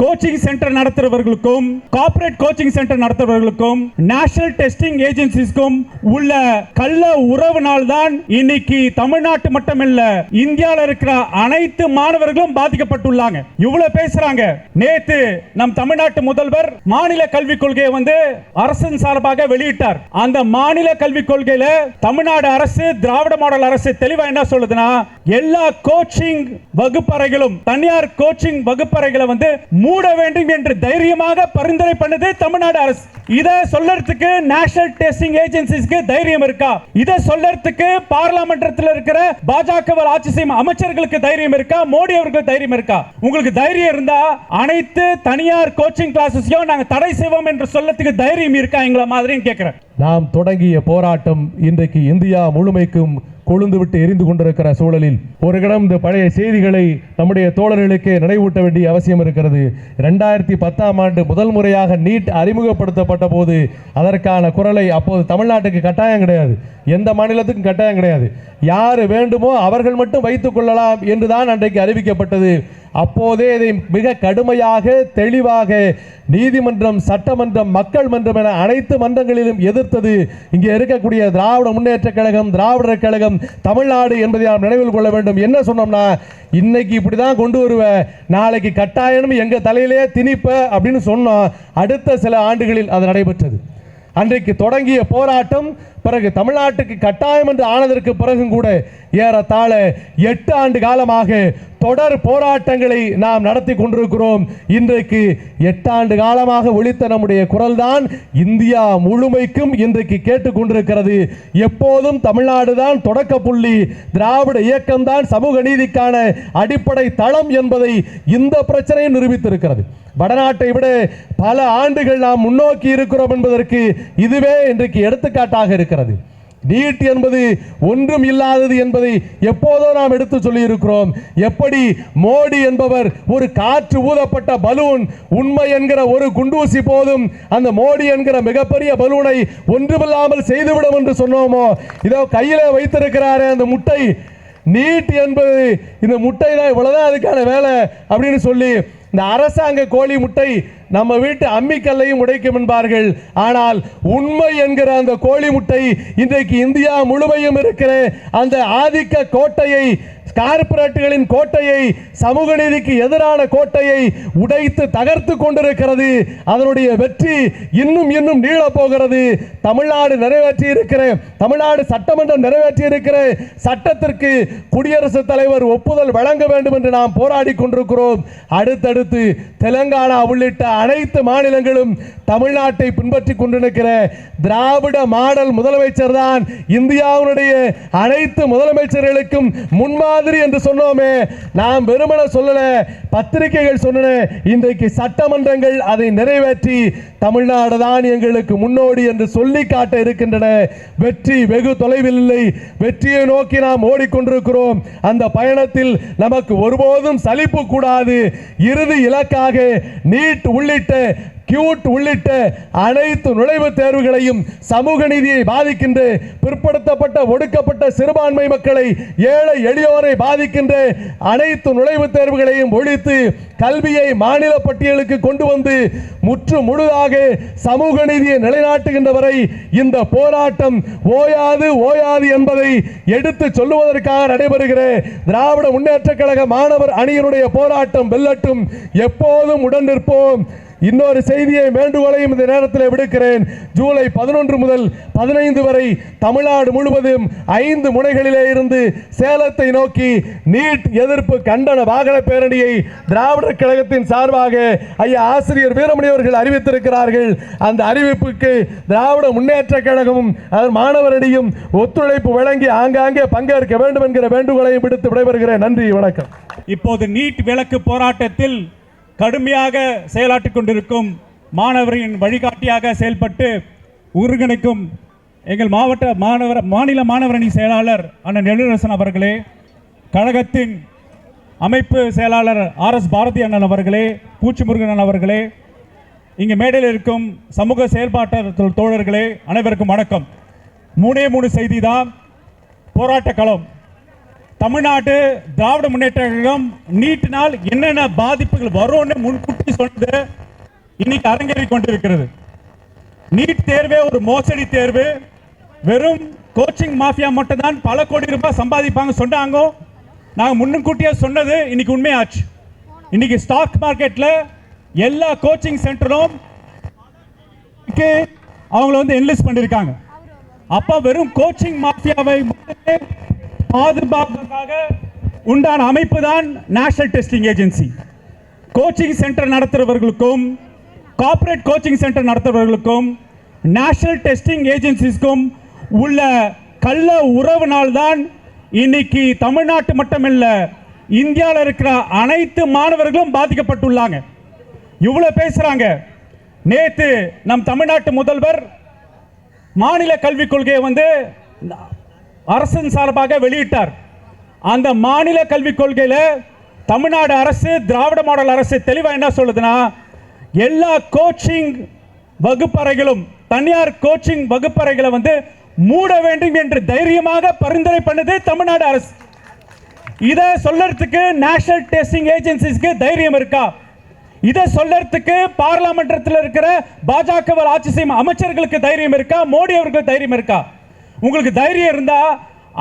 Coaching centre நடத்துறவர்களுக்கும் corporate coaching centre நடத்துறவர்களுக்கும் national testing ஏஜென்சிஸ்க்கும் உள்ள கள்ள உறவுனால் தான் இன்னைக்கு தமிழ்நாட்டு மட்டுமல்ல இந்தியாவில் இருக்கிற அனைத்து மாணவர்களும் பாதிக்கப்பட்டுள்ளாங்க. இவ்வளவு பேசுறாங்க. நேத்து நம் தமிழ்நாட்டு முதல்வர் மாநில கல்விக் கொள்கையை அரசின் சார்பாக வெளியிட்டார். அந்த மாநில கல்விக் கொள்கையில தமிழ்நாடு அரசு திராவிட மாடல் அரசு தெளிவா என்ன சொல்லுதுன்னா, எல்லா கோச்சிங் வகுப்பறைகளும் தனியார் கோச்சிங் வகுப்பறைகளை மூட வேண்டும் என்று தைரியமாக பரிந்துரை பண்ணது தமிழ்நாடு அரசு. இதை சொல்லறதுக்கு நேஷனல் டெஸ்டிங் ஏஜென்சிஸ்க்கு தைரியம் இருக்கா? இதை சொல்லறதுக்கு பார்லிமென்ட்ல இருக்கிற பாஜக ஆட்சி செய்யும் அமைச்சர்களுக்கு தைரியம் இருக்கா? மோடி அவர்களுக்கு தைரியம் இருக்கா? உங்களுக்கு தைரியம் இருந்தா அனைத்து தனியார் கோச்சிங் கிளாஸஸையும் நாங்க தடை செய்வோம் என்று சொல்லறதுக்கு தைரியம் இருக்கா எங்களை மாதிரி கேட்கிறேன். நாம் தொடங்கிய போராட்டம் இன்றைக்கு இந்தியா முழுமைக்கும் கொழுந்து விட்டு எரிந்து கொண்டிருக்கிற சூழலில் ஒரு கணம் இந்த பழைய செய்திகளை நம்முடைய தோழர்களுக்கு நினைவூட்ட வேண்டிய அவசியம் இருக்கிறது. 2010ஆம் ஆண்டு முதல் முறையாக நீட் அறிமுகப்படுத்தப்பட்ட போது அதற்கான குரலை அப்போது தமிழ்நாட்டுக்கு கட்டாயம் கிடையாது, எந்த மாநிலத்துக்கும் கட்டாயம் கிடையாது, யார் வேண்டுமோ அவர்கள் மட்டும் வைத்துக் கொள்ளலாம் என்றுதான் அன்றைக்கு அறிவிக்கப்பட்டது. அப்போதே இதை மிக கடுமையாக தெளிவாக நீதிமன்றம், சட்டமன்றம், மக்கள் மன்றம் என அனைத்து மன்றங்களிலும் எதிர்த்தது இங்கே இருக்கக்கூடிய திராவிட முன்னேற்ற கழகம், திராவிடர் கழகம் தமிழ்நாடு என்பதை நாம் நினைவில் கொள்ள வேண்டும். என்ன சொன்னோம்னா, இன்னைக்கு இப்படிதான் கொண்டு வருவ, நாளைக்கு கட்டாயம் எங்க தலையிலே திணிப்ப அப்படின்னு சொன்னோம். அடுத்த சில ஆண்டுகளில் அது நடைபெற்றது. அன்றைக்கு தொடங்கிய போராட்டம் பிறகு தமிழ்நாட்டுக்கு கட்டாயம் என்று ஆனதற்கு பிறகும் கூட ஏறத்தாழ 8 ஆண்டு காலமாக தொடர் போராட்டங்களை நாம் நடத்தி கொண்டிருக்கிறோம். இன்றைக்கு 8 ஆண்டு காலமாக ஒலித்த நம்முடைய குரல் தான் இந்தியா முழுமைக்கும் இன்றைக்கு கேட்டுக்கொண்டிருக்கிறது. எப்போதும் தமிழ்நாடு தான் தொடக்க புள்ளி, திராவிட இயக்கம் தான் சமூக நீதிக்கான அடிப்படை தளம் என்பதை இந்த பிரச்சனையை நிரூபித்திருக்கிறது. வடநாட்டை விட பல ஆண்டுகள் நாம் முன்னோக்கி இருக்கிறோம் என்பதற்கு இதுவே இன்றைக்கு எடுத்துக்காட்டாக இருக்கிறது. நீட் என்பது ஒன்றும் இல்லாதது என்பதை எப்போதோ நாம் எடுத்து சொல்லி இருக்கிறோம். எப்படி மோடி என்பவர் ஒரு காற்று ஊதப்பட்ட பலூன், உண்மை என்கிற ஒரு குண்டூசி போதும் அந்த மோடி என்கிற மிகப்பெரிய பலூனை ஒன்றுமில்லாமல் செய்துவிடும் என்று சொன்னோமோ, இதோ கையில வைத்திருக்கிறாரே அந்த முட்டை, நீட் என்பது இந்த முட்டை தான், இவ்வளவுதான் அதுக்கான வேலை அப்படின்னு சொல்லி இந்த அரசாங்க கோழி முட்டை நம்ம வீட்டு அம்மிக்கல்லையும் உடைக்கும் என்பார்கள். ஆனால் உண்மை என்கிற அந்த கோழி முட்டை இன்றைக்கு இந்தியா முழுமையும் இருக்கிற அந்த ஆதிக்க கோட்டையை, கார்ப்பரேட்டுகளின் கோட்டையை, சமூக நீதிக்கு எதிரான கோட்டையை உடைத்து தகர்த்து கொண்டிருக்கிறது. அதனுடைய வெற்றி இன்னும் இன்னும் நீள போகிறது. தமிழ்நாடு நிறைவேற்றி இருக்கிற, தமிழ்நாடு சட்டமன்றம் நிறைவேற்றி இருக்கிற சட்டத்திற்கு குடியரசுத் தலைவர் ஒப்புதல் வழங்க வேண்டும் என்று நாம் போராடி கொண்டிருக்கிறோம். அடுத்தடுத்து தெலுங்கானா உள்ளிட்ட அனைத்து மாநிலங்களும் தமிழ்நாட்டை பின்பற்றி கொண்டிருக்கிற திராவிட மாடல் முதலமைச்சர் தான் இந்தியாவுடைய அனைத்து முதலமைச்சர்களுக்கும் முன்மாதிரி என்று சொன்னோமே. நாம் வெறுமன சொல்லல, பத்திரிகைகள் சொன்ன, இன்றைக்கு சட்டமன்றங்கள் அதை நிறைவேற்றி தமிழ்நாடு தான் எங்களுக்கு முன்னோடி என்று சொல்லி காட்ட இருக்கின்றன. வெற்றி வெகு தொலைவில் இல்லை, வெற்றியை நோக்கி நாம் ஓடிக்கொண்டிருக்கிறோம். அந்த பயணத்தில் நமக்கு ஒருபோதும் சலிப்பு கூடாது. இறுதி இலக்காக நீட் உள்ளிட்ட கியூட் உள்ளிட்ட அனைத்து நுழைவுத் தேர்வுகளையும், சமூக நீதியை பாதிக்கின்ற, பிற்படுத்தப்பட்ட ஒடுக்கப்பட்ட சிறுபான்மை மக்களை, ஏழை எளியோரை பாதிக்கின்ற அனைத்து நுழைவுத் தேர்வுகளையும் ஒழித்து கல்வியை மாநில பட்டியலுக்கு கொண்டு வந்து முற்று முழுதாக சமூக நீதியை நிலைநாட்டுகின்ற வரை இந்த போராட்டம் ஓயாது ஓயாது என்பதை எடுத்து சொல்லுவதற்காக நடைபெறுகிற திராவிட முன்னேற்ற கழக மாணவர் அணியினுடைய போராட்டம் வெல்லட்டும். எப்போதும் உடன் நிற்போம். இன்னொரு செய்தியை, வேண்டுகோளையும் இந்த நேரத்தில் விடுக்கிறேன். ஜூலை 11 முதல் 15 வரை தமிழ்நாடு முழுவதும் 5 முனைகளிலே இருந்து சேலத்தை நோக்கி நீட் எதிர்ப்பு கண்டன வாகன பேரணியை திராவிடர் கழகத்தின் சார்பாக ஐயா ஆசிரியர் வீரமணி அவர்கள் அறிவித்திருக்கிறார்கள். அந்த அறிவிப்புக்கு திராவிட முன்னேற்ற கழகமும் மாணவர் அணியும் ஒத்துழைப்பு வழங்கி ஆங்காங்கே பங்கேற்க வேண்டும் என்கிற வேண்டுகோளையும் விடுத்து விடைபெறுகிறேன். நன்றி, வணக்கம். இப்போது நீட் விலக்கு போராட்டத்தில் கடுமையாக செயலாற்றிக் கொண்டிருக்கும் மாணவரின் வழிகாட்டியாக செயல்பட்டு ஒருங்கிணைக்கும் எங்கள் மாநில மாணவர் அணி செயலாளர் அண்ணன் எழிலரசன் அவர்களே, கழகத்தின் அமைப்பு செயலாளர் RS பாரதி அண்ணன் அவர்களே, பூச்சிமுருகன் அவர்களே, இங்கே மேடையில் இருக்கும் சமூக செயல்பாட்டு தோழர்களே, அனைவருக்கும் வணக்கம். 3 செய்தி தான். போராட்ட களம் தமிழ்நாடு திராவிட முன்னேற்ற கழகம் நீட்டினால் என்னென்ன பாதிப்புகள் வரும்னு முன்கூட்டி சொன்னது இன்னைக்கு அரங்கேறி கொண்டிருக்கிறது. நீட் தேர்வே ஒரு மோசடி தேர்வு. வெறும் கோச்சிங் மாஃபியா மட்டும் தான் பல கோடி ரூபாய் சம்பாதிப்பாங்க சொன்னாங்க. நாங்கள் முன்கூட்டியே சொன்னது இன்னைக்கு உண்மையாச்சு. இன்னைக்கு ஸ்டாக் மார்க்கெட்ல எல்லா கோச்சிங் சென்டரும் அவங்கள வந்து என்லிஸ்ட் பண்ணிருக்காங்க. அப்ப வெறும் கோச்சிங் மாஃபியாவை பாதுகாப்புக்காக உண்டான அமைப்பு தான் national testing agency. Coaching centre நடத்துறவர்களுக்கும் கார்ப்பரேட் கோச்சிங் சென்டர் நடத்துறவர்களுக்கும் நேஷனல் டெஸ்டிங் ஏஜென்சிஸ்க்கும் உள்ள கள்ள உறவுனால் தான் இன்னைக்கு தமிழ்நாட்டு மட்டுமல்ல இந்தியாவில் இருக்கிற அனைத்து மாணவர்களும் பாதிக்கப்பட்டுள்ளாங்க. இவ்வளவு பேசுறாங்க. நேத்து நம் தமிழ்நாட்டு முதல்வர் மாநில கல்விக் கொள்கையை வந்து அரசின் சார்பாக வெளியிட்டார். அந்த மாநில கல்விக் கொள்கையில தமிழ்நாடு அரசு திராவிட மாடல் அரசு தெளிவா என்ன சொல்லுதுன்னா, எல்லா கோச்சிங் வகுப்பறைகளும் தனியார் கோச்சிங் வகுப்பறைகளை வந்து மூட வேண்டும் என்று தைரியமாக பரிந்துரை பண்ணது தமிழ்நாடு அரசு. இதை சொல்லறதுக்கு நேஷனல் டெஸ்டிங் ஏஜென்சிஸ்க்கு தைரியம் இருக்கா? இதை சொல்லறதுக்கு பார்லிமெண்டத்தில் இருக்கிற பாஜக ஆட்சி செய்யும் அமைச்சர்களுக்கு தைரியம் இருக்கா? மோடி அவர்களுக்கு தைரியம் இருக்கா? உங்களுக்கு தைரியம் இருந்தா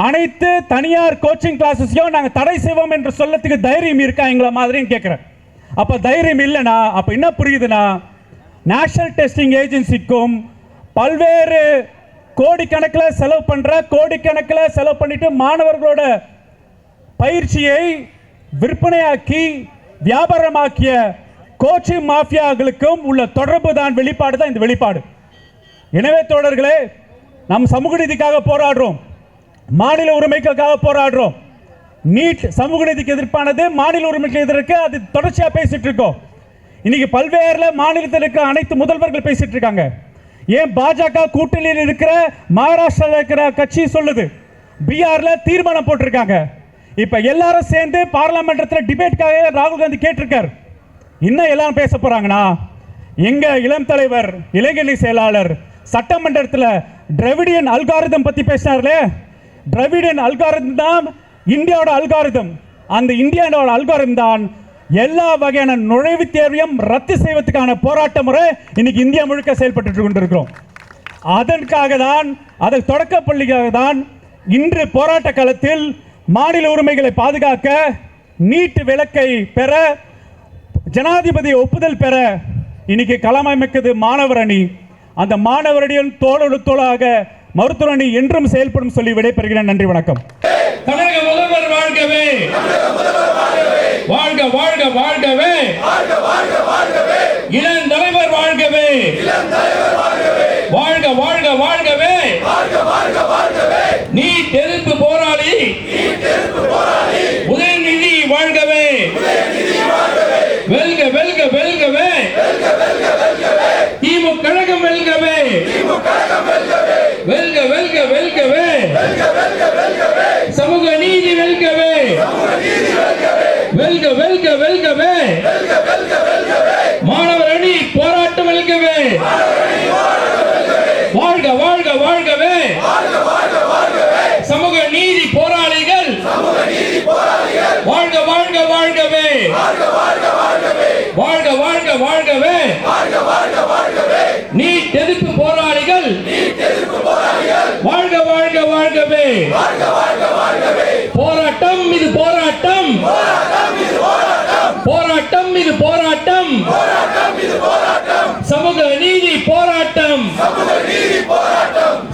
அனைத்து தனியார் கோச்சிங் கிளாஸஸையும் நாங்கள் தடை செய்வோம் என்று சொல்லத்துக்கு தைரியம் இருக்கா எங்களை மாதிரியும் கேட்கிறேன். அப்ப தைரியம் இல்லைனா அப்ப என்ன புரியுதுன்னா, நேஷனல் டெஸ்டிங் ஏஜென்சிக்கும் பல்வேறு கோடிக்கணக்கில் செலவு பண்ணிட்டு மாணவர்களோட பயிற்சியை விற்பனையாக்கி வியாபாரமாக்கிய கோச்சிங் மாஃபியாக்களுக்கும் உள்ள தொடர்பு தான் வெளிப்பாடு தான் இந்த வெளிப்பாடு. எனவே தோழர்களே, நம் சமூக நீதிக்காக போராடுறோம், மாநில உரிமைக்காக போராடுறோம். நீட் சமூக நீதிக்கு எதிர்ப்பானது, மாநில உரிமைக்கு எதிர்க்கு அது தொடர்ச்சியாக பேசிட்டு இருக்கோம். இன்னைக்கு பல்வேறு மாநிலத்தில் இருக்கிற அனைத்து முதல்வர்கள் பேசிட்டு இருக்காங்க. ஏன் பாஜக கூட்டணியில் இருக்கிற மகாராஷ்டிராவில் இருக்கிற கட்சி சொல்லுது, பீகார்ல தீர்மானம் போட்டிருக்காங்க. இப்ப எல்லாரும் சேர்ந்து பார்லிமெண்ட்ல டிபேட்காக ராகுல் காந்தி கேட்டிருக்காரு. இன்னும் எல்லாரும் பேச போறாங்கன்னா, எங்க இளம் தலைவர் இளைஞரணி செயலாளர் சட்டமன்றத்தில் டிராவிடியன் அல்காரிதம் பத்தி பேசினார்களே, டிராவிடியன் அல்காரிதம் தான் இந்தியாவோட அல்காரிதம். அந்த இந்தியாவோட அல்காரிதம் தான் எல்லா வகையான நுழைவுத் தேர்வையும் ரத்து செய்வதற்கான போராட்ட முறை இன்னைக்கு இந்தியா முழுக்க செயல்பட்டு கொண்டிருக்கிறோம். அதற்காக தான், அதன் தொடக்க பள்ளிக்காக தான் இன்று போராட்ட காலத்தில் மாநில உரிமைகளை பாதுகாக்க, நீட் விலக்கை பெற, ஜனாதிபதி ஒப்புதல் பெற இன்னைக்கு களமமைக்கிறது மாணவர் அணி. அந்த மாணவர் அணியின் தோளோடு தோளாக மருத்துவ அணி என்றும் செயல்படும் சொல்லி விடைபெறுகிறேன். நன்றி, வணக்கம். தமிழக முதல்வர் வாழ்கவே, வாழ்க வாழ்க வாழ்கவே, இளம் தலைவர் வாழ்கவே, வாழ்க வாழ்க வாழ்கவே, நீட் எதிர்ப்பு போராளி உதயநிதி வாழ்கவே, வெல்க வெல்க வெல்கவே, திமுக கழகம் வெல்கவே, வெல்க வெல்க வெல்கவே, சமூக நீதி வெல்கவே, வெல்க வெல்க வெல்கவே, மாணவர் அணி போராட்டம் வெல்கவே, வாழ்க வாழ்க வாழ்கவே, சமூக நீதி போராளிகள் வாழ்க வாழ்க வாழ்கவே, வாழ்க வாழ்க வாழ்கவே, நீட் எதிர்ப்பு போராளிகள் வாழ்க வாழ்க வாழ்கவே, போராட்டம் இது போராட்டம், போராட்டம் இது போராட்டம், சமூக நீதி போராட்டம்,